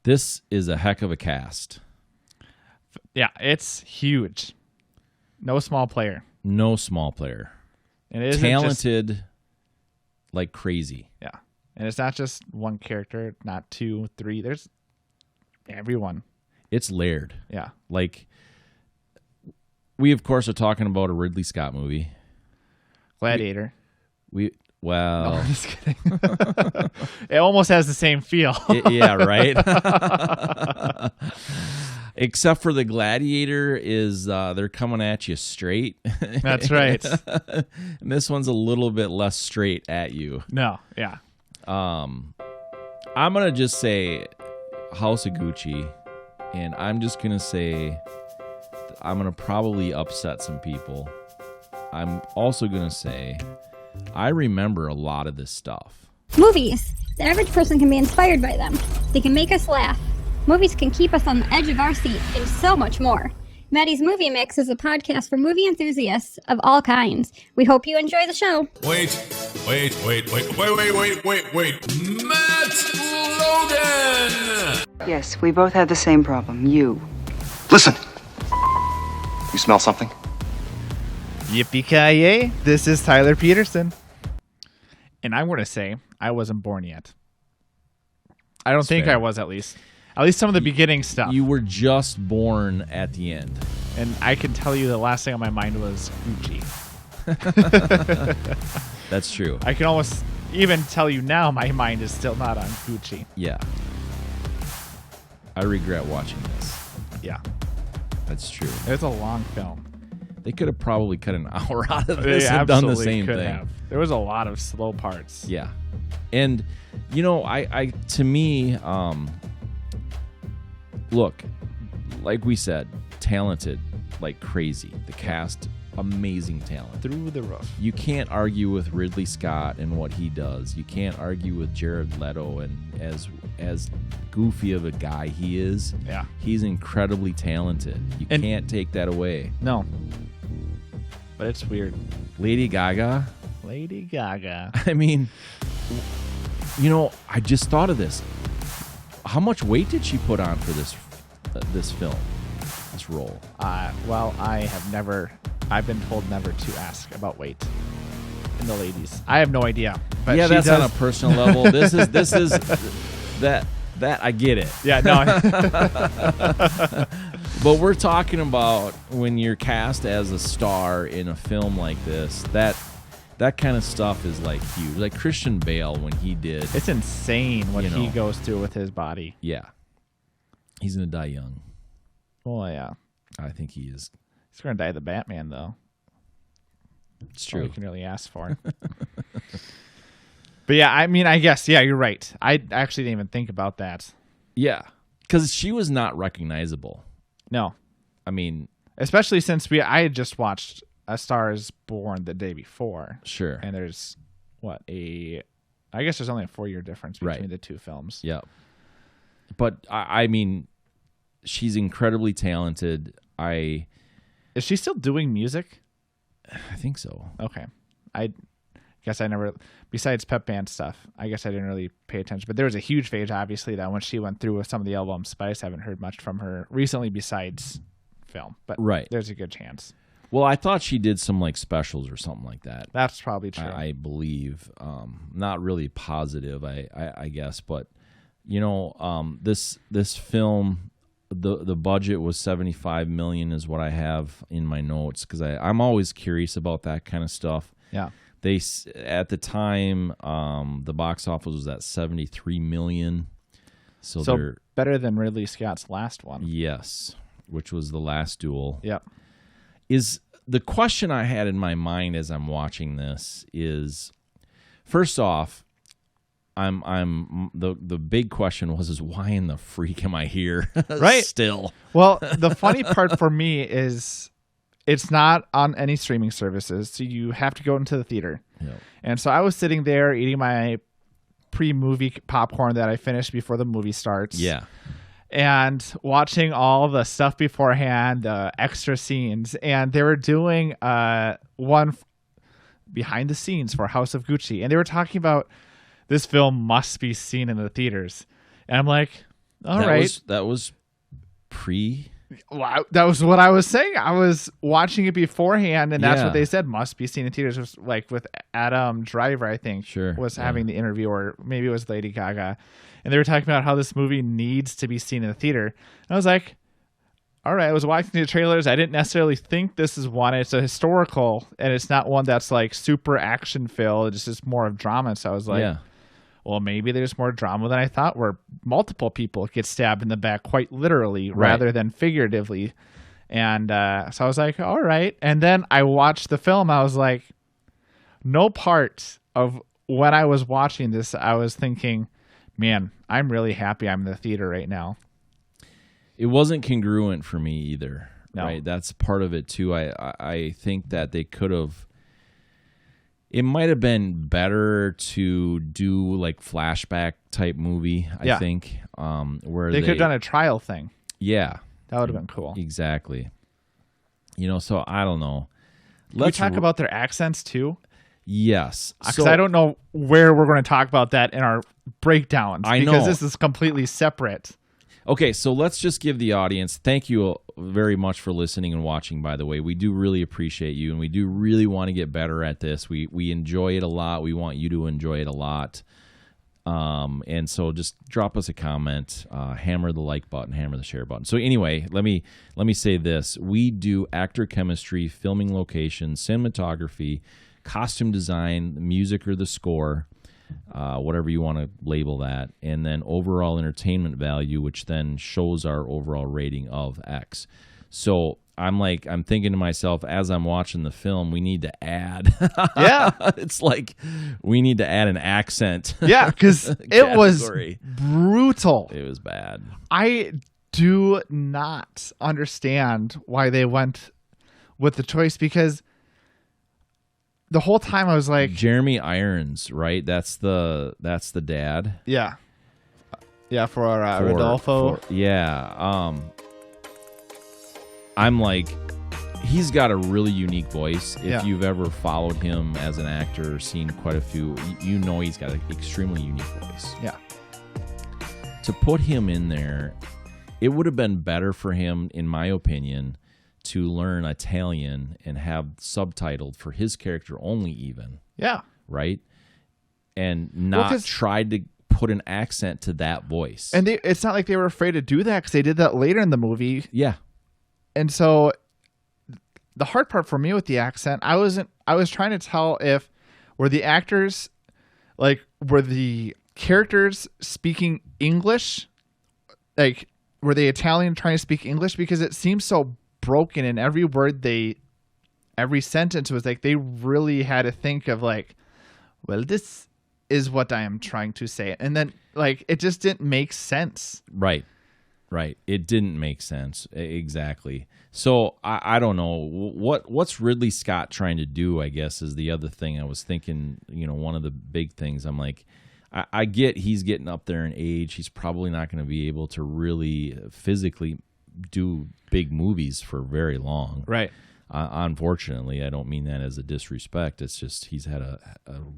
This is a heck of a cast. Yeah, it's huge. No small player. No small player. And it talented like crazy. Yeah. And it's not just one character, not 2, 3. There's everyone. It's layered. Yeah. Like, we, of course, are talking about a Ridley Scott movie. Gladiator. Well. No, I'm just kidding. It almost has the same feel. Yeah, right? Except for the Gladiator is they're coming at you straight. That's right. And this one's a little bit less straight at you. No, yeah. I'm going to just say House of Gucci, and I'm just going to say I'm going to probably upset some people. I'm also going to say I remember a lot of this stuff. Movies. The average person can be inspired by them. They can make us laugh. Movies can keep us on the edge of our seat, and so much more. Maddie's Movie Mix is a podcast for movie enthusiasts of all kinds. We hope you enjoy the show. Wait. Matt Logan! Yes, we both had the same problem. You. Listen. You smell something? Yippee-ki-yay. This is Tyler Peterson. And I'm going to say I wasn't born yet. I don't think fair. I was, at least. At least some of the beginning stuff. You were just born at the end. And I can tell you the last thing on my mind was Gucci. That's true. I can almost even tell you now my mind is still not on Gucci. Yeah. I regret watching this. Yeah. That's true. It's a long film. They could have probably cut an hour out of They this and done the absolutely same could thing. have. There was a lot of slow parts. Yeah. And, you know, I to me, look, like we said, talented like crazy. The cast, amazing talent. Through the roof. You can't argue with Ridley Scott and what he does. You can't argue with Jared Leto, and as goofy of a guy he is, Yeah. he's incredibly talented. You can't take that away. No. But it's weird. Lady Gaga. Lady Gaga. I mean, you know, I just thought of this. How much weight did she put on for this film, this role? Well, I've been told never to ask about weight in the ladies. I have no idea. But yeah, she that's does. on a personal level. This is that I get it. Yeah, no. But we're talking about when you're cast as a star in a film like this, that kind of stuff is like huge. Like Christian Bale when he did. It's insane what You he know. goes through with his body. Yeah. He's going to die young. Well, yeah. I think he is. He's going to die the Batman, though. It's That's all true. you can really ask for. But yeah, I mean, I guess, yeah, you're right. I actually didn't even think about that. Yeah. Because she was not recognizable. No. I mean, Especially since I had just watched A Star is Born the day before. sure. And there's, I guess there's only a 4-year difference between Right. the two films. Yeah. But I mean, she's incredibly talented. I Is she still doing music? think so. Okay. I guess I never, besides pep band stuff, I guess I didn't really pay attention. But there was a huge phase, obviously, that when she went through with some of the albums, but I just haven't heard much from her recently besides film. But Right. there's a good chance. Well, I thought she did some like specials or something like that. That's probably true. I believe. Not really positive, I guess, but you know, this film, the budget was $75 million is what I have in my notes, because I'm always curious about that kind of stuff. Yeah. They at the time, the box office was at $73 million. So they're better than Ridley Scott's last one. yes, which was The Last Duel. Yep. Is the question I had in my mind as I'm watching this is, first off, the big question was why in the freak am I here? Right. Still. Well, the funny part for me is it's not on any streaming services, so you have to go into the theater. Yep. And so I was sitting there eating my pre-movie popcorn that I finished before the movie starts. Yeah. And watching all the stuff beforehand, the extra scenes, and they were doing one behind the scenes for House of Gucci, and they were talking about this film must be seen in the theaters, and I'm like, All right. That was pre. Wow, that was what I was saying. I was watching it beforehand, and that's Yeah. what they said must be seen in theaters. It was like with Adam Driver, I think, Sure, was yeah. having the interview, or maybe it was Lady Gaga, and they were talking about how this movie needs to be seen in the theater. And I was like, all right. I was watching the trailers. I didn't necessarily think this is one. It's a historical, and it's not one that's like super action filled. It's just more of drama. So I was like, Yeah. well, maybe there's more drama than I thought, where multiple people get stabbed in the back quite literally rather than figuratively. And so I was like, all right. And then I watched the film. I was like, no part of when I was watching this, I was thinking, man, I'm really happy I'm in the theater right now. It wasn't congruent for me either. No. Right. That's part of it too. I think that they could have. It might have been better to do like flashback type movie. I think where they could have done a trial thing. Yeah, That would have been cool. exactly. So I don't know. Can we talk about their accents too? Yes, Because I don't know where we're going to talk about that in our breakdowns. I because know. this is completely separate. Okay, so let's just give the audience, thank you very much for listening and watching, by the way. We do really appreciate you, and we do really want to get better at this. We enjoy it a lot. We want you to enjoy it a lot. And so just drop us a comment, hammer the like button, hammer the share button. So anyway, let me say this. We do actor chemistry, filming locations, cinematography, costume design, music or the score, whatever you want to label that, and then overall entertainment value, which then shows our overall rating of X. So I'm thinking to myself as I'm watching the film, we need to add. Yeah. It's like we need to add an accent. Yeah, because it was category. brutal. It was bad. I do not understand why they went with the choice, because the whole time I was like, Jeremy Irons, right? That's the dad. yeah, for Rodolfo. I'm like, he's got a really unique voice. If Yeah. you've ever followed him as an actor or seen quite a few, you know he's got an extremely unique voice. Yeah, To put him in there, it would have been better for him, in my opinion, to learn Italian and have subtitled for his character only, even, yeah. right? And not 'cause- try to put an accent to that voice. And it's not like they were afraid to do that, because they did that later in the movie. yeah. And so the hard part for me with the accent, I was trying to tell if were the actors, like, were the characters speaking English, like, were they Italian trying to speak English? Because it seems so broken, and every word every sentence was like they really had to think of like, well, this is what I am trying to say, and then like it just didn't make sense. Right. It didn't make sense. Exactly. So I don't know what's Ridley Scott trying to do, I guess, is the other thing I was thinking, one of the big things. I'm like, I get he's getting up there in age. He's probably not going to be able to really physically do big movies for very long. Right. Unfortunately, I don't mean that as a disrespect. It's just he's had a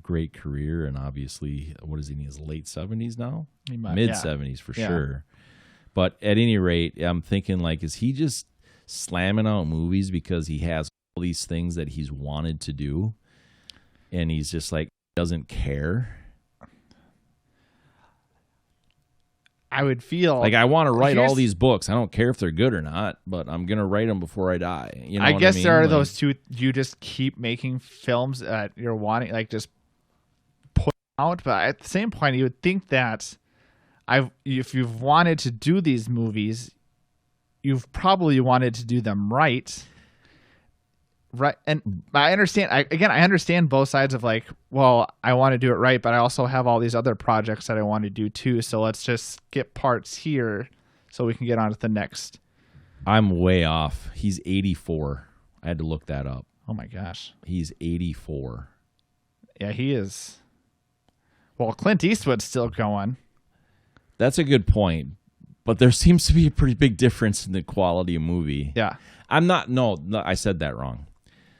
great career, and obviously, what is he in his late 70s now? Mid 70s for sure. But at any rate, I'm thinking, like, is he just slamming out movies because he has all these things that he's wanted to do, and he's just like doesn't care? I would feel Like, I want to write all these books. I don't care if they're good or not, but I'm gonna write them before I die. You know I what guess I mean? there are Like, those two. You just keep making films that you're wanting, like, just put out. But at the same point, you would think that if you've wanted to do these movies, you've probably wanted to do them right. Right. And I understand. I understand both sides of like, well, I want to do it right, but I also have all these other projects that I want to do too. So let's just skip parts here so we can get on to the next. I'm way off. He's 84. I had to look that up. Oh my gosh. He's 84. Yeah, he is. Well, Clint Eastwood's still going. That's a good point. But there seems to be a pretty big difference in the quality of movie. Yeah. No, I said that wrong.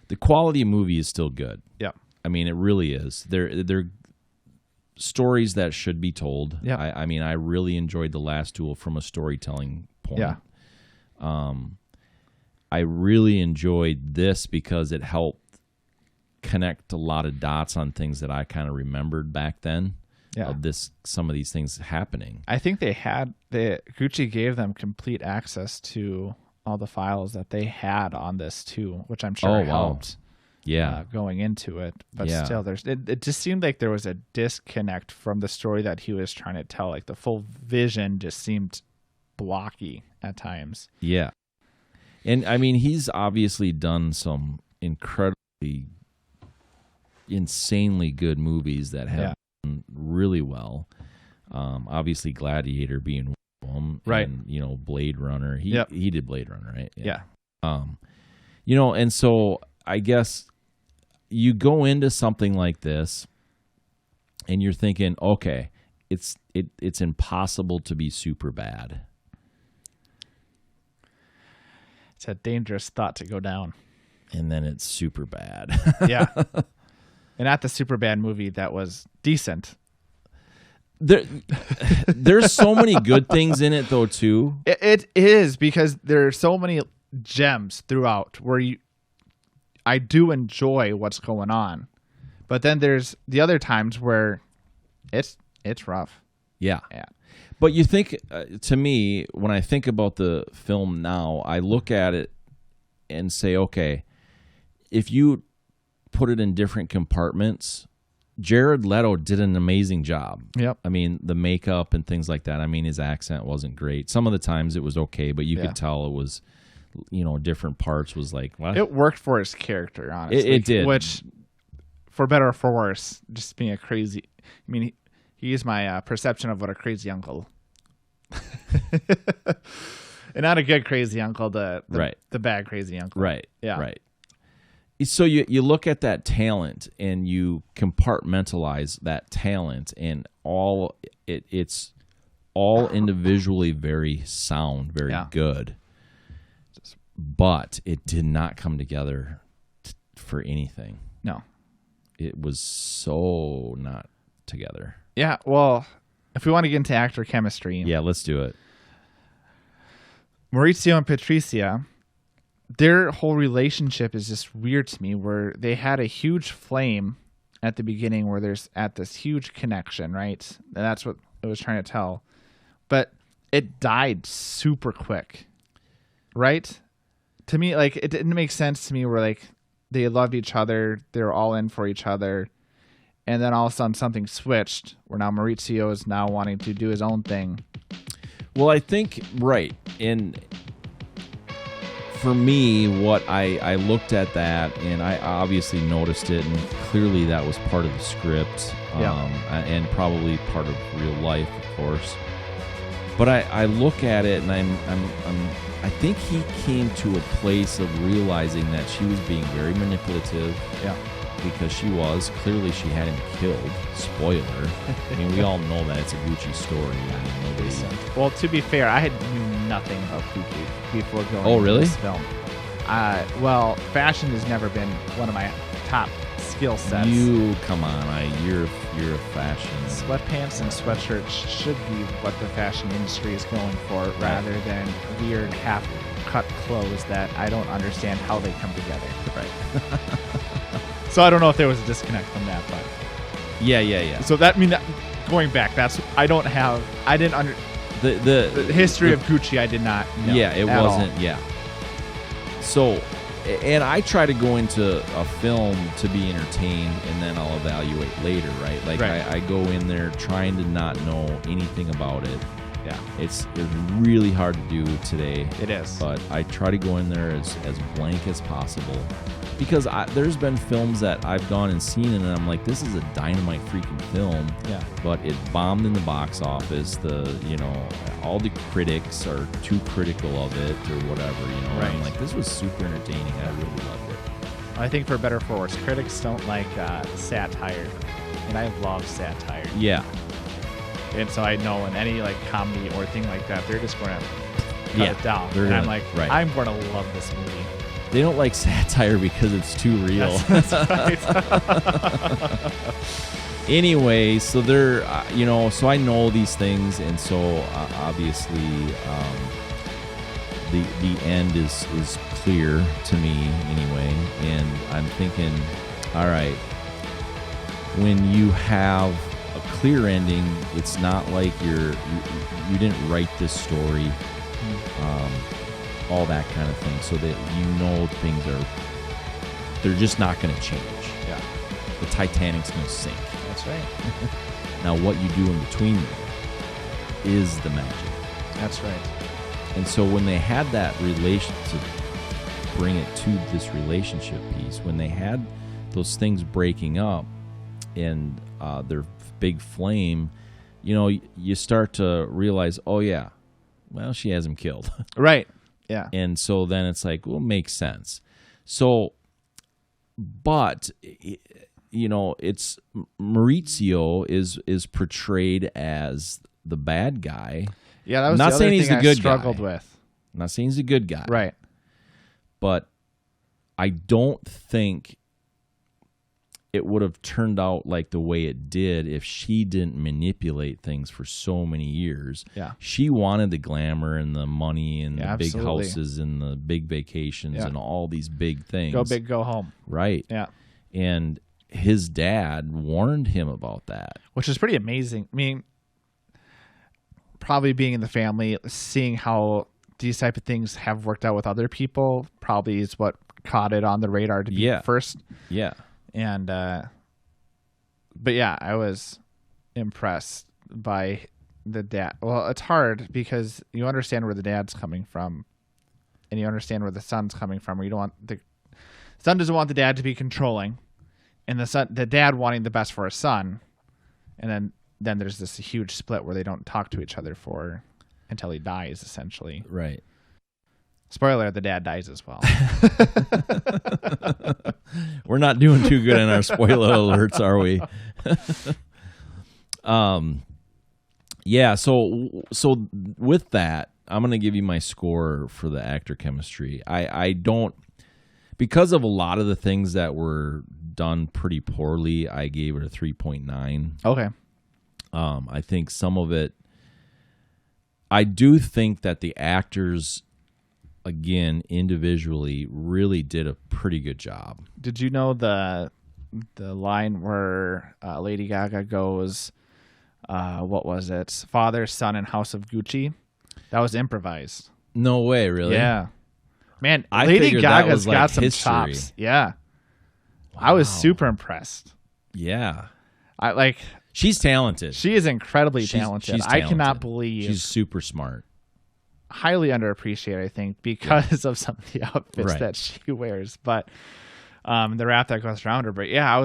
The quality of movie is still good. Yeah. I mean, it really is. stories that should be told. Yeah. I mean, I really enjoyed The Last Duel from a storytelling point. Yeah. I really enjoyed this because it helped connect a lot of dots on things that I kind of remembered back then. Yeah. Of some of these things happening. I think Gucci gave them complete access to all the files that they had on this too, which I'm sure helped. Yeah, going into it, but Yeah. still, it just seemed like there was a disconnect from the story that he was trying to tell. Like the full vision just seemed blocky at times. Yeah, and I mean, he's obviously done some incredibly, insanely good movies that have done really well. Obviously, Gladiator being one of them, right? And, you know, Blade Runner. He did Blade Runner, right? Yeah. You know, and so I guess you go into something like this and you're thinking, okay, it's impossible to be super bad. It's a dangerous thought to go down. And then it's super bad. Yeah. And not the super bad movie that was decent. There's so many good things in it though too. It is, because there are so many gems throughout where I do enjoy what's going on, but then there's the other times where it's rough. Yeah. But you think, to me, when I think about the film now, I look at it and say, okay, if you put it in different compartments, Jared Leto did an amazing job. Yep. I mean, the makeup and things like that. I mean, his accent wasn't great. Some of the times it was okay, but you could tell it was, you know, different parts was like, what? It worked for his character, honestly. It did. Which, for better or for worse, just being a crazy... I mean, he is my perception of what a crazy uncle... And not a good crazy uncle, the bad crazy uncle. Right. Yeah. Right. So you look at that talent and you compartmentalize that talent, and it's all individually very sound, very good. But it did not come together for anything. No. It was so not together. Yeah, well, if we want to get into actor chemistry... Yeah, let's do it. Maurizio and Patrizia, their whole relationship is just weird to me, where they had a huge flame at the beginning where there's at this huge connection, right? And that's what it was trying to tell. But it died super quick, right? To me, like, it didn't make sense to me where, like, they loved each other, they were all in for each other, and then all of a sudden something switched where now Maurizio is now wanting to do his own thing. Well, I think, right, and for me, what I looked at that, and I obviously noticed it, and clearly that was part of the script, and probably part of real life, of course. But I look at it, and I think he came to a place of realizing that she was being very manipulative. Yeah. Because she was. Clearly she had him killed. Spoiler. I mean, we all know that it's a Gucci story. I mean, nobody... Well, to be fair, I knew nothing about Gucci before going into this film. Well, fashion has never been one of my top skill sets. Come on, you're a fashion... Sweatpants and sweatshirts should be what the fashion industry is going for, rather than weird half-cut clothes that I don't understand how they come together. Right. So I don't know if there was a disconnect from that, but yeah. So going back, I didn't under the history of Gucci. I did not know. Yeah, it wasn't. All. Yeah. So, and I try to go into a film to be entertained, and then I'll evaluate later, right? Like I go in there trying to not know anything about it. Yeah, it's really hard to do today. It is, but I try to go in there as blank as possible. Because there's been films that I've gone and seen, and I'm like, this is a dynamite freaking film. Yeah. But it bombed in the box office. All the critics are too critical of it or whatever. Right. I'm like, this was super entertaining. I really loved it. I think for better or for worse, critics don't like satire, and I love satire. Yeah. And so I know in any like comedy or thing like that, they're just going to cut it down. I'm like, I'm going to love this movie. They don't like satire because it's too real. That's right. Anyway, so they're, so I know these things, and so obviously the end is clear to me anyway, and I'm thinking, all right, when you have a clear ending, it's not like you didn't write this story, all that kind of thing, so that things they're just not going to change. Yeah. The Titanic's going to sink. That's right. Now, what you do in between is the magic. That's right. And so when they had that relation, to bring it to this relationship piece, when they had those things breaking up and their big flame, you start to realize, oh yeah, well, she has him killed. Right. Yeah. And so then it's like, well, it makes sense. So, but it's Maurizio is portrayed as the bad guy. Yeah, that was not the saying other he's thing the good I struggled guy. with. I'm not saying he's a good guy. Right. But I don't think it would have turned out like the way it did if she didn't manipulate things for so many years. Yeah. She wanted the glamour and the money and the big absolutely. houses and the big vacations and all these big things. Go big, go home. Right. Yeah. And his dad warned him about that. Which is pretty amazing. I mean, probably being in the family, seeing how these type of things have worked out with other people probably is what caught it on the radar to be first. Yeah. And, but yeah, I was impressed by the dad. Well, it's hard because you understand where the dad's coming from and you understand where the son's coming from, where you don't want the son doesn't want the dad to be controlling and the dad wanting the best for his son. And then there's this huge split where they don't talk to each other until he dies, essentially. Right. Spoiler, the dad dies as well. We're not doing too good in our spoiler alerts, are we? Yeah, so with that, I'm going to give you my score for the actor chemistry. I don't, because of a lot of the things that were done pretty poorly, I gave it a 3.9. Okay. I think some of it, I do think that the actors, again, individually, really did a pretty good job. Did you know the line where Lady Gaga goes, what was it? Father, Son, and House of Gucci? That was improvised. No way, really? Yeah. Man, I Lady figured that Gaga's was like got some history. chops. Yeah. Wow. I was super impressed. Yeah. She's talented. She is incredibly talented. She's I talented. cannot believe. She's super smart. Highly underappreciated, I think, because of some of the outfits that she wears. But the rap that goes around her. But yeah,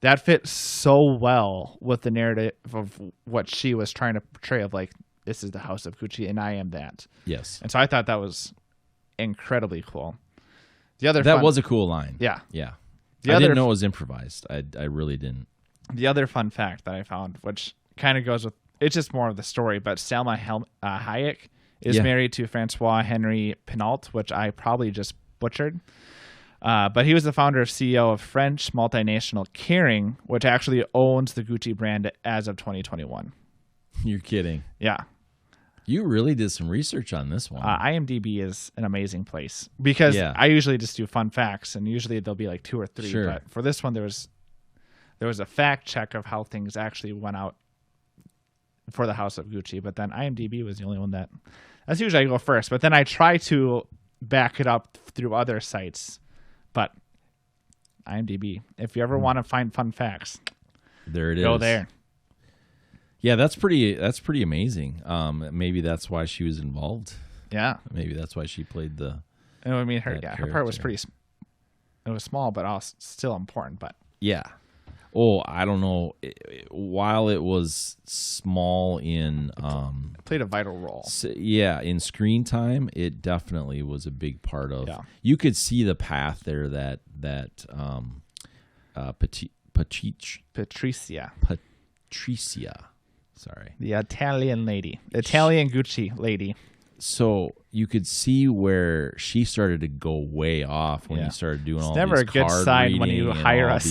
that fit so well with the narrative of what she was trying to portray of like, this is the House of Gucci and I am that. Yes. And so I thought that was incredibly cool. That was a cool line. Yeah. Yeah. I didn't know it was improvised. I really didn't. The other fun fact that I found, which kind of goes with, it's just more of the story, but Salma Hayek is married to Francois Henry Pinault, which I probably just butchered. But he was the founder of CEO of French multinational Kering, which actually owns the Gucci brand as of 2021. You're kidding. Yeah. You really did some research on this one. IMDb is an amazing place because I usually just do fun facts, and usually there'll be like 2 or 3. Sure. But for this one, there was a fact check of how things actually went out for the House of Gucci. But then IMDb was the only one that's usually I go first. But then I try to back it up through other sites. But IMDb, if you ever want to find fun facts, there it is. Go there. Yeah, that's pretty amazing. Maybe that's why she was involved. Yeah. Maybe that's why she played the. I mean, her part was pretty. It was small, but also still important. But yeah. Oh, I don't know. While it was small in, it played a vital role. In screen time, it definitely was a big part of. Yeah. You could see the path there that Patrizia. Sorry. The Italian lady. Italian Gucci lady. So you could see where she started to go way off when you started doing all these card reading. It's never a good sign when you hire a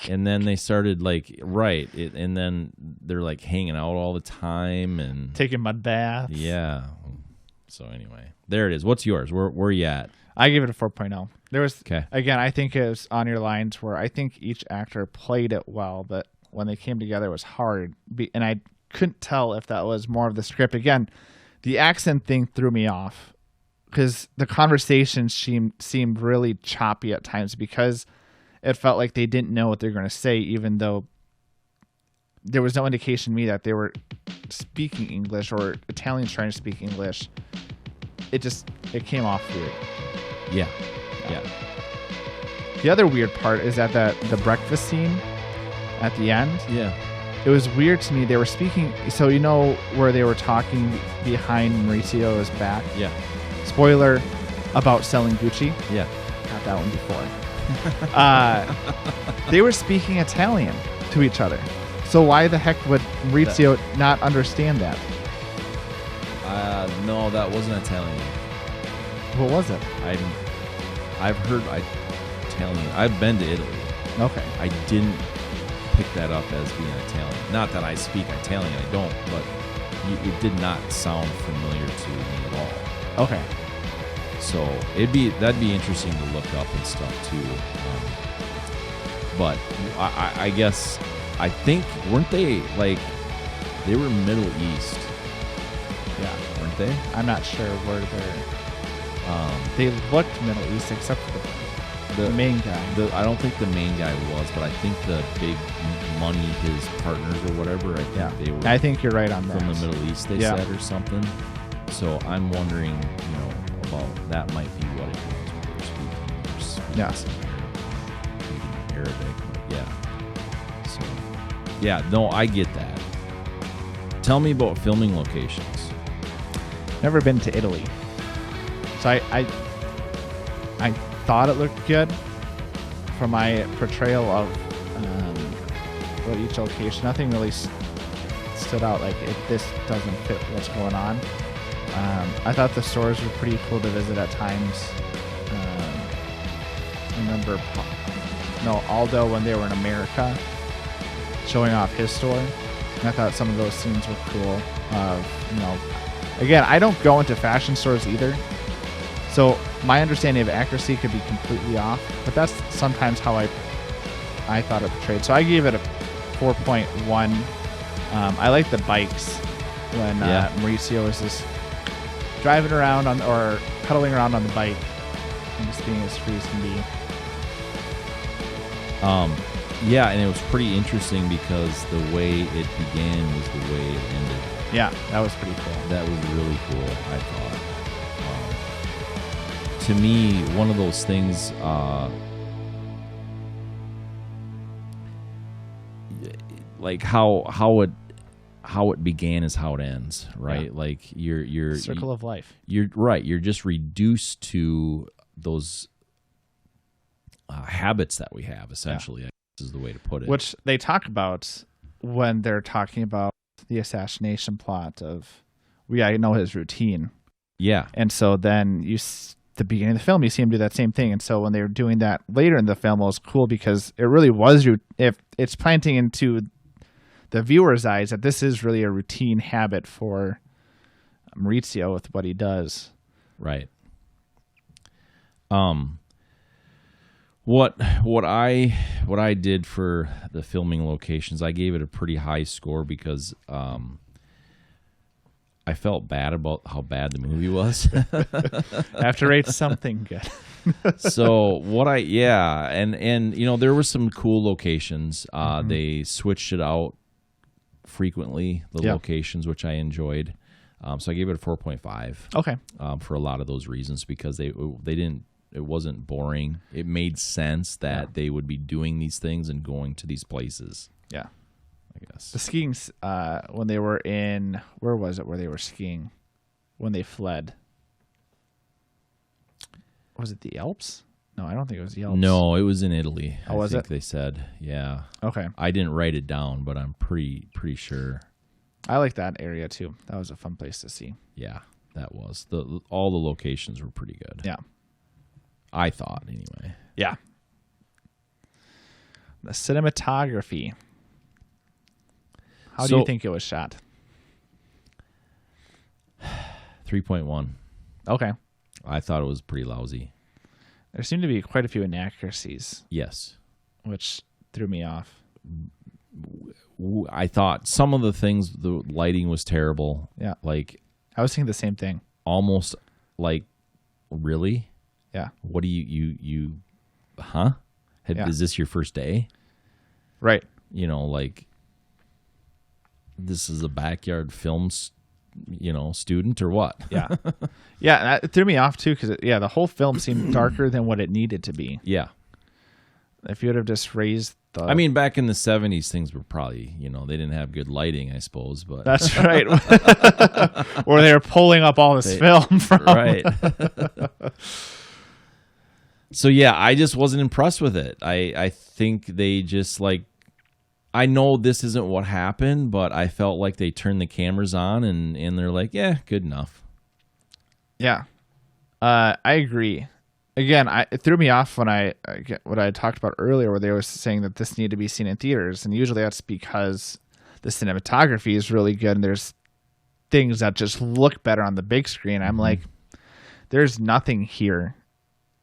And then they started and then they're like hanging out all the time and taking mud baths. Yeah. So anyway, there it is. What's yours? Where you at? I gave it a 4.0. There was, okay. Again, I think it was on your lines where I think each actor played it well, but when they came together, it was hard. And I couldn't tell if that was more of the script. Again, the accent thing threw me off because the conversations seemed really choppy at times because it felt like they didn't know what they're going to say, even though there was no indication to me that they were speaking English or Italians trying to speak English. It came off weird. Yeah. The other weird part is at the breakfast scene at the end. Yeah. It was weird to me. They were speaking, so you know where they were talking behind Maurizio's back? Yeah. Spoiler about selling Gucci. Yeah. Got that one before. They were speaking Italian to each other. So why the heck would Maurizio not understand that? No, that wasn't Italian. What was it? I've heard Italian. I've been to Italy. Okay. I didn't pick that up as being Italian. Not that I speak Italian, I don't, but it did not sound familiar to me at all. Okay. So that'd be interesting to look up and stuff too. But I guess I think weren't they they were Middle East? Yeah, weren't they? I'm not sure where they're. They looked Middle East except for the main guy. I don't think the main guy was, but I think the big money, his partners or whatever. I think they were. I think you're right on that. From the Middle East, they said or something. So I'm wondering, about that might be what it was. What they were speaking. Yeah. Arabic. But yeah. So yeah, no, I get that. Tell me about filming locations. Never been to Italy. So I thought it looked good from my portrayal of what each location. Nothing really stood out like this doesn't fit what's going on. I thought the stores were pretty cool to visit at times. I remember Aldo when they were in America showing off his store. And I thought some of those scenes were cool. Again, I don't go into fashion stores either. So my understanding of accuracy could be completely off, but that's sometimes how I thought it portrayed. So I gave it a 4.1. I like the bikes when Maurizio was just driving around or pedaling around on the bike and just being as free as can be. Yeah, and it was pretty interesting because the way it began was the way it ended. Yeah, that was pretty cool. That was really cool, I thought. To me, one of those things, like how it began is how it ends, right? Yeah. Like you're circle of life. You're right. You're just reduced to those habits that we have, essentially. Yeah. Is the way to put it. Which they talk about when they're talking about the assassination plot of, I know his routine. Yeah. And so then the beginning of the film, you see him do that same thing. And so when they were doing that later in the film, it was cool because it really was, if it's planting into the viewer's eyes that this is really a routine habit for Maurizio with what he does. Right. What I did for the filming locations, I gave it a pretty high score because I felt bad about how bad the movie was. Have to rate something good. So and there were some cool locations. They switched it out frequently, locations, which I enjoyed. So I gave it a 4.5. Okay. For a lot of those reasons, because they didn't. It wasn't boring. It made sense that they would be doing these things and going to these places. Yeah. I guess. The skiing, when they were in, where was it where they were skiing? When they fled. Was it the Alps? No, I don't think it was the Alps. No, it was in Italy. Oh, was it? They said, yeah. Okay. I didn't write it down, but I'm pretty sure. I like that area too. That was a fun place to see. Yeah, that was. All the locations were pretty good. Yeah. I thought, anyway. Yeah. The cinematography. How do you think it was shot? 3.1. Okay. I thought it was pretty lousy. There seemed to be quite a few inaccuracies. Yes. Which threw me off. I thought some of the things, the lighting was terrible. Yeah. Like, I was thinking the same thing. Almost like, really? Yeah. What do you huh? Is this your first day? Right. You know, like, this is a backyard film, student or what? Yeah. Yeah, that threw me off too because, the whole film seemed darker than what it needed to be. Yeah. If you would have just raised the... I mean, back in the 70s, things were probably, they didn't have good lighting, I suppose. But That's right. Or they were pulling up all this film from... Right. So, yeah, I just wasn't impressed with it. I think they just, like... I know this isn't what happened, but I felt like they turned the cameras on and they're like, yeah, good enough. Yeah. I agree. Again, it threw me off when what I talked about earlier, where they were saying that this needed to be seen in theaters, and usually that's because the cinematography is really good and there's things that just look better on the big screen. I'm like, there's nothing here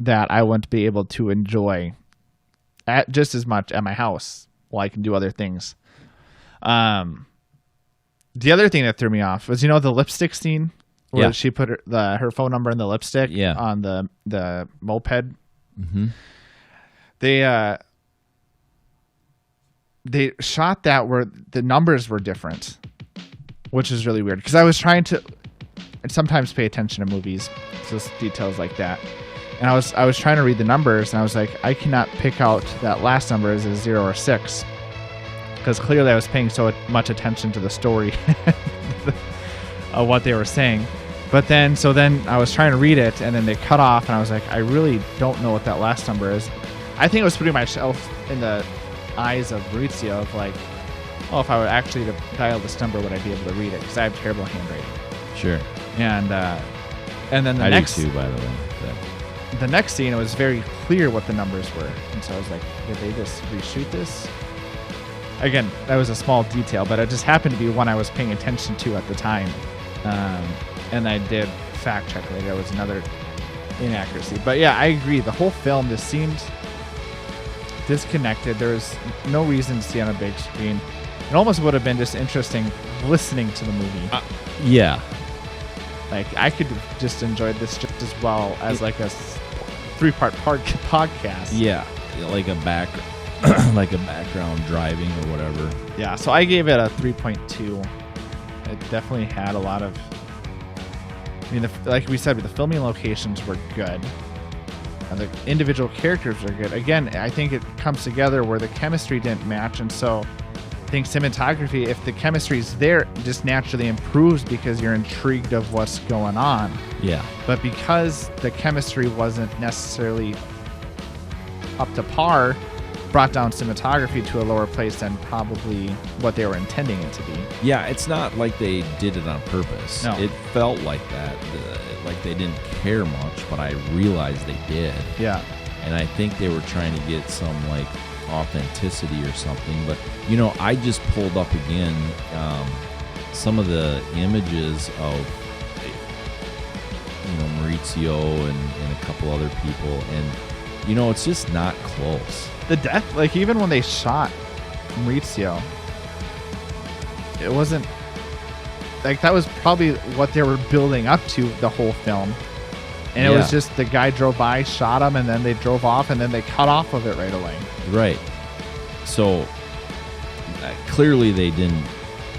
that I wouldn't be able to enjoy just as much at my house while I can do other things. The other thing that threw me off was, the lipstick scene where she put her phone number in the lipstick on the moped. Mm-hmm. They shot that where the numbers were different, which is really weird because I was trying to sometimes pay attention to movies, just details like that. And I was trying to read the numbers, and I was like, I cannot pick out that last number as a 0 or 6, because clearly I was paying so much attention to the story of what they were saying. But then I was trying to read it, and then they cut off, and I was like, I really don't know what that last number is. I think it was putting myself in the eyes of Maurizio of like, oh, if I were actually to dial this number, would I be able to read it? Because I have terrible handwriting. Sure. And then the next... I do too, by the way. The next scene, it was very clear what the numbers were. And so I was like, did they just reshoot this? Again, that was a small detail, but it just happened to be one I was paying attention to at the time. And I did fact check later. There was another inaccuracy. But yeah, I agree. The whole film just seemed disconnected. There was no reason to see on a big screen. It almost would have been just interesting listening to the movie. Yeah. Like, I could have just enjoyed this just as well as like a 3-part podcast. Yeah, like a background driving or whatever. Yeah, so I gave it a 3.2. It definitely had a lot of... I mean, like we said, the filming locations were good. And the individual characters are good. Again, I think it comes together where the chemistry didn't match, and so... I think cinematography, if the chemistry is there, it just naturally improves because you're intrigued of what's going on. Yeah. But because the chemistry wasn't necessarily up to par, brought down cinematography to a lower place than probably what they were intending it to be. Yeah, it's not like they did it on purpose. No. It felt like that, like they didn't care much, but I realized they did. Yeah. And I think they were trying to get some, like, authenticity or something. But I just pulled up again some of the images of Maurizio and a couple other people, and it's just not close. The death, like, even when they shot Maurizio, it wasn't like that was probably what they were building up to the whole film. And it was just the guy drove by, shot him, and then they drove off, and then they cut off of it right away. Right. So clearly they didn't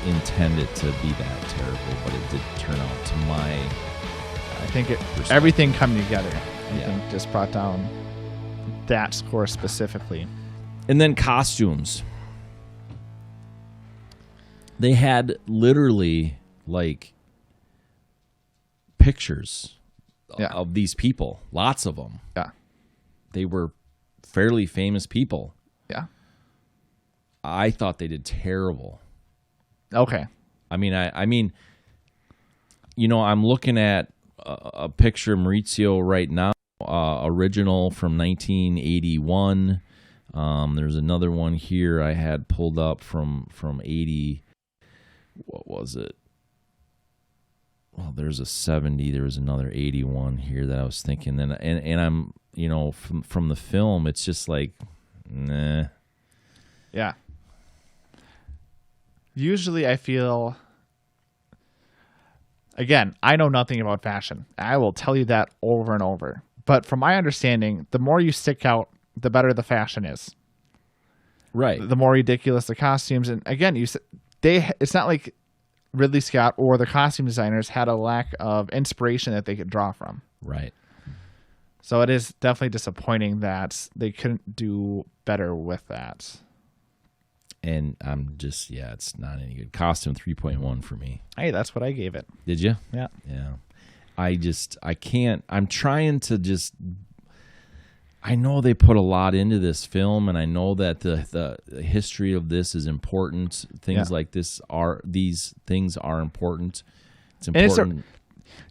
intend it to be that terrible, but it did turn out to my... I think everything coming together, I think, just brought down that score specifically. And then costumes. They had literally, like, pictures of these people, lots of them. Yeah. They were fairly famous people. Yeah. I thought they did terrible. Okay. I mean, I'm looking at a picture of Maurizio right now, original from 1981. There's another one here I had pulled up from 80. What was it? Well, there's a 70. There was another 81 here that I was thinking. And I'm, from the film, it's just like, nah. Yeah. Usually I feel, again, I know nothing about fashion. I will tell you that over and over. But from my understanding, the more you stick out, the better the fashion is. Right. The more ridiculous the costumes. And again, it's not like Ridley Scott or the costume designers had a lack of inspiration that they could draw from. Right. So it is definitely disappointing that they couldn't do better with that. And I'm just, it's not any good. Costume 3.1 for me. Hey, that's what I gave it. Did you? Yeah. Yeah. I can't, I'm trying to just, I know they put a lot into this film, and I know that the history of this is important. Things like these things are important. It's important.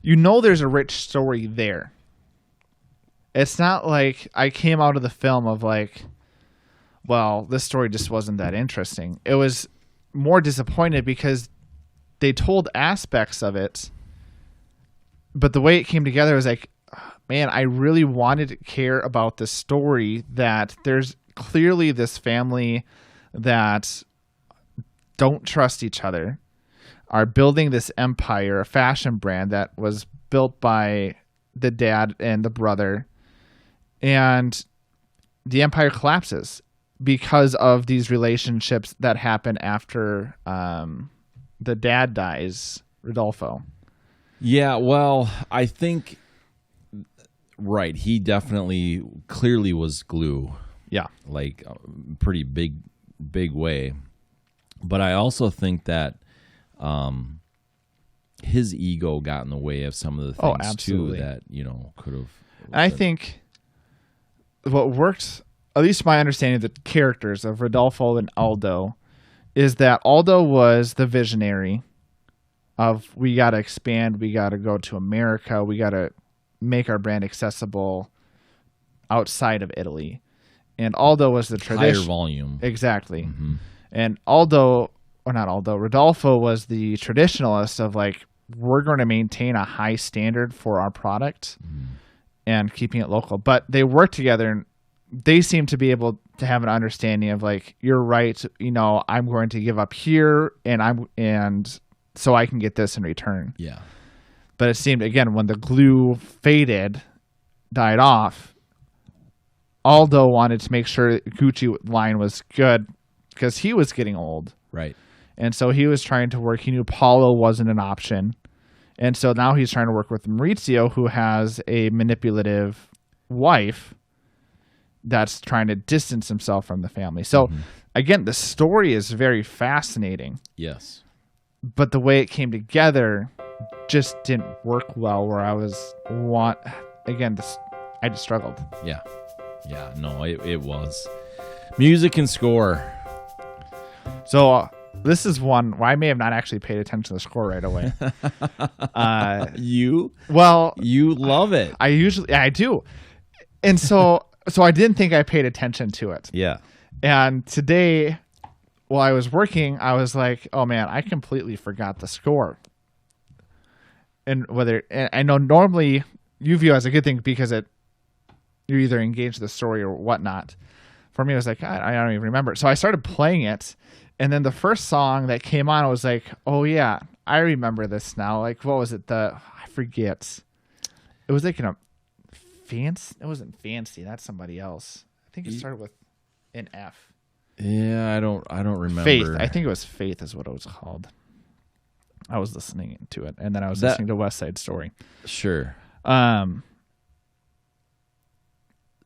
There's a rich story there. It's not like I came out of the film of like, well, this story just wasn't that interesting. It was more disappointed because they told aspects of it, but the way it came together was like, man, I really wanted to care about the story that there's clearly this family that don't trust each other, are building this empire, a fashion brand that was built by the dad and the brother, and the empire collapses because of these relationships that happen after the dad dies, Rodolfo. Yeah, well, I think, right, he definitely, clearly was glue. Yeah. Like, pretty big way. But I also think that his ego got in the way of some of the things, too, that, could have. I think what worked, at least my understanding of the characters of Rodolfo and Aldo, is that Aldo was the visionary of, we got to expand, we got to go to America, we got to make our brand accessible outside of Italy. And Aldo was the tradition. Higher volume. Exactly. Mm-hmm. And Rodolfo was the traditionalist of like, we're going to maintain a high standard for our product and keeping it local. But they work together, and they seem to be able to have an understanding of like, you're right, I'm going to give up here and so I can get this in return. Yeah. But it seemed, again, when the glue died off, Aldo wanted to make sure Gucci line was good because he was getting old. Right. And so he was trying to work. He knew Paulo wasn't an option. And so now he's trying to work with Maurizio, who has a manipulative wife that's trying to distance himself from the family. So, again, the story is very fascinating. Yes. But the way it came together just didn't work well, where I just struggled. Yeah. Yeah, no, it was. Music and score. So this is one where I may have not actually paid attention to the score right away. You love it. I do. And so I didn't think I paid attention to it. Yeah. And today, while I was working, I was like, oh man, I completely forgot the score. And I know normally you view it as a good thing because you either engage the story or whatnot. For me, I was like, I don't even remember. So I started playing it, and then the first song that came on, I was like, oh yeah, I remember this now. Like, what was it? I forget. It was like fancy. It wasn't Fancy. That's somebody else. I think it started with an F. Yeah, I don't remember. Faith. I think it was Faith is what it was called. I was listening to it, and then I was listening to West Side Story. Sure.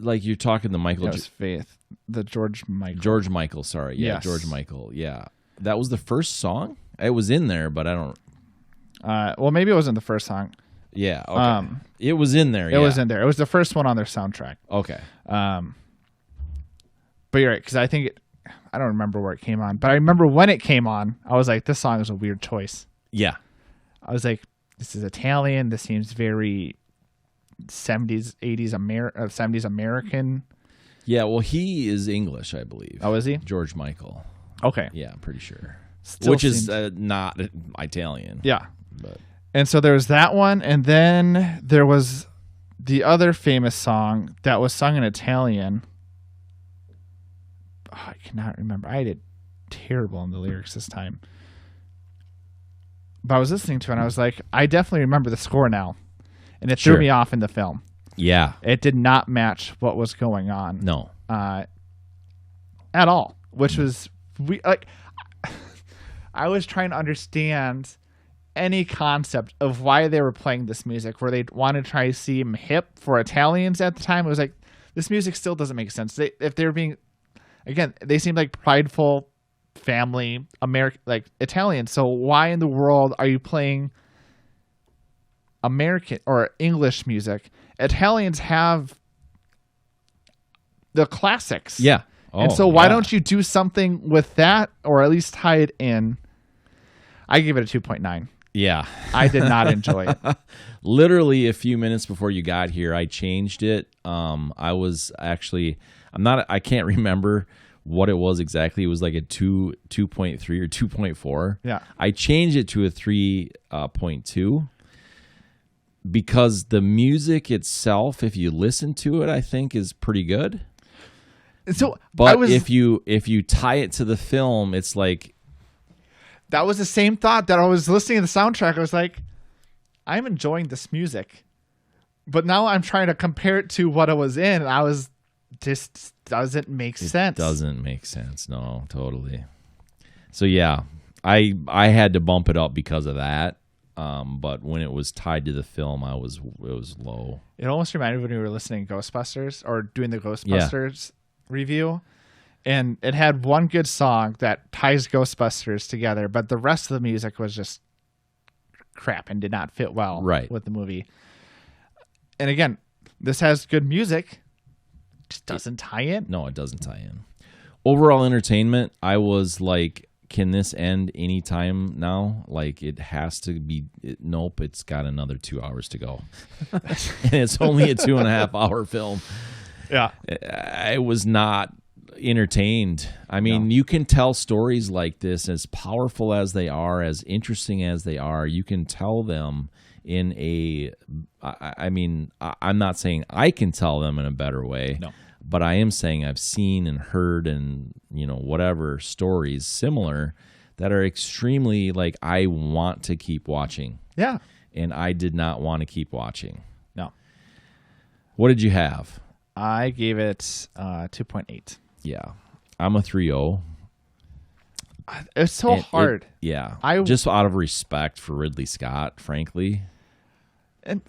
Like you're talking the Michael. That was Faith. The George Michael. George Michael. Sorry. Yeah. Yes. George Michael. Yeah. That was the first song. It was in there, but I don't. Well, maybe it wasn't the first song. Yeah. Okay. It was in there. It was in there. It was the first one on their soundtrack. Okay. But you're right, because I think I don't remember where it came on, but I remember when it came on. I was like, this song is a weird choice. Yeah. I was like, this is Italian. This seems very 70s, 80s, 70s American. Yeah, well, he is English, I believe. Oh, is he? George Michael. Okay. Yeah, I'm pretty sure. Still Which is seems- not Italian. Yeah. But And so there was that one, and then there was the other famous song that was sung in Italian. Oh, I cannot remember. I did terrible on the lyrics this time. But I was listening to it, and I was like, I definitely remember the score now. And it threw Sure. me off in the film. yeah, It did not match what was going on no. at all, which was I was trying to understand any concept of why they were playing this music, where they wanted to try to seem hip for Italians at the time. It was like, this music still doesn't make sense. If they were being, again, they seemed like prideful family American, like Italians. So why in the world are you playing American or English music? Italians have the classics. Yeah. And so why don't you do something with that, or at least tie it in? I give it a 2.9. Yeah. I did not enjoy it. Literally a few minutes before you got here, I changed it. I was actually, I can't remember what it was exactly. It was like a 2.3 or 2.4. Yeah. I changed it to a 3.2 because the music itself, if you listen to it, I think is pretty good. So But if you tie it to the film, it's like, that was the same thought that I was listening to the soundtrack. I was like, I'm enjoying this music, but now I'm trying to compare it to what I was in. And I was just doesn't make sense. Doesn't make sense. No, totally. So yeah, I had to bump it up because of that. But when it was tied to the film, it was low. It almost reminded me when we were listening to Ghostbusters or doing the Ghostbusters review. And it had one good song that ties Ghostbusters together, but the rest of the music was just crap and did not fit well with the movie. And again, this has good music, just doesn't tie in. No, it doesn't tie in. Overall entertainment, I was like, can this end anytime now? Like, it has to be. Nope, it's got another 2 hours to go. And it's only a 2.5 hour film. Yeah. I was not entertained. I mean, you can tell stories like this, as powerful as they are, as interesting as they are, you can tell them in a, I mean, I'm not saying I can tell them in a better way, but I am saying I've seen and heard and, whatever stories similar that are extremely like, I want to keep watching. Yeah. And I did not want to keep watching. No. What did you have? I gave it 2.8. Yeah. I'm a 3.0. It's so hard. Just out of respect for Ridley Scott, frankly. And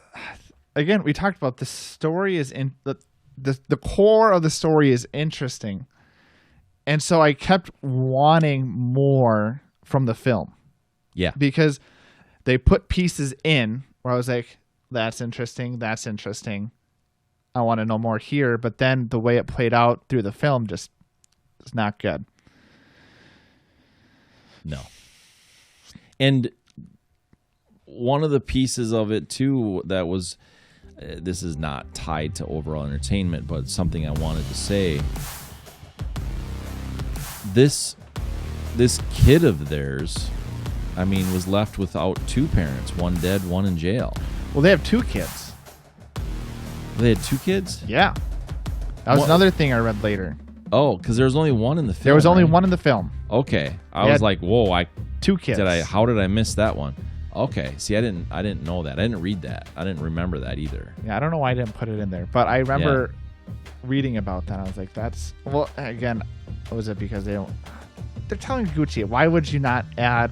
again, we talked about the story is in the core of the story is interesting. And so I kept wanting more from the film. Yeah. Because they put pieces in where I was like, that's interesting. That's interesting. I want to know more here. But then the way it played out through the film just is not good. No. And one of the pieces of it, too, that was, this is not tied to overall entertainment, but something I wanted to say. This kid of theirs, I mean, was left without two parents, one dead, one in jail. Well, they have two kids. They had two kids? Yeah. That was another thing I read later. Oh, because there was only one in the film. There was only one in the film. Okay. I was like, whoa, two kids. How did I miss that one? Okay. See, I didn't know that. I didn't read that. I didn't remember that either. Yeah, I don't know why I didn't put it in there. But I remember reading about that. I was like, that's, well, again, was it because they're telling Gucci, why would you not add,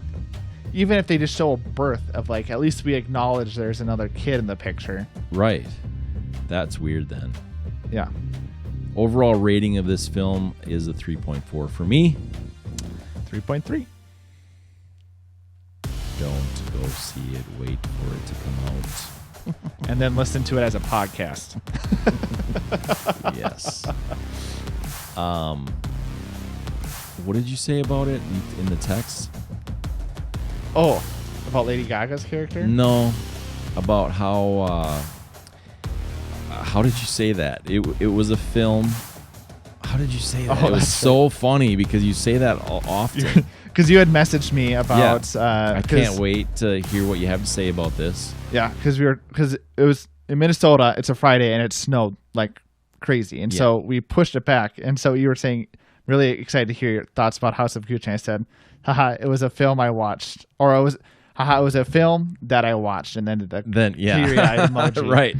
even if they just show a birth of like, at least we acknowledge there's another kid in the picture. Right. That's weird then. Yeah. Overall rating of this film is a 3.4 for me. 3.3. Don't go see it. Wait for it to come out. And then listen to it as a podcast. Yes. What did you say about it in the text? Oh, about Lady Gaga's character? No. About how did you say that? It was a film How did you say that? Oh, It was that's so funny because you say that often. Because you had messaged me about. I can't wait to hear what you have to say about this. Yeah, because it was in Minnesota. It's a Friday and it snowed like crazy, and so we pushed it back. And so you were saying, really excited to hear your thoughts about House of Gucci. And I said, haha, it was a film I watched, or it was a film that I watched, and then teary-eyed emoji. Right.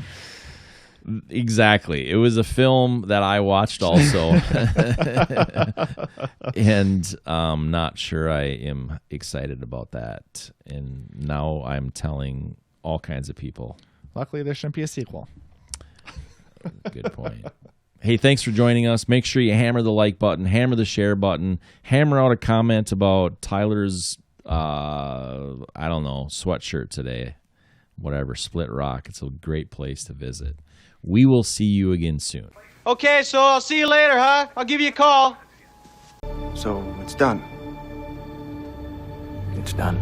Exactly. It was a film that I watched also. And I'm not sure I am excited about that. And now I'm telling all kinds of people. Luckily, there shouldn't be a sequel. Good point. Hey, thanks for joining us. Make sure you hammer the like button, hammer the share button, hammer out a comment about Tyler's, sweatshirt today. Whatever, Split Rock. It's a great place to visit. We will see you again soon. Okay, so I'll see you later, huh? I'll give you a call. So it's done. It's done.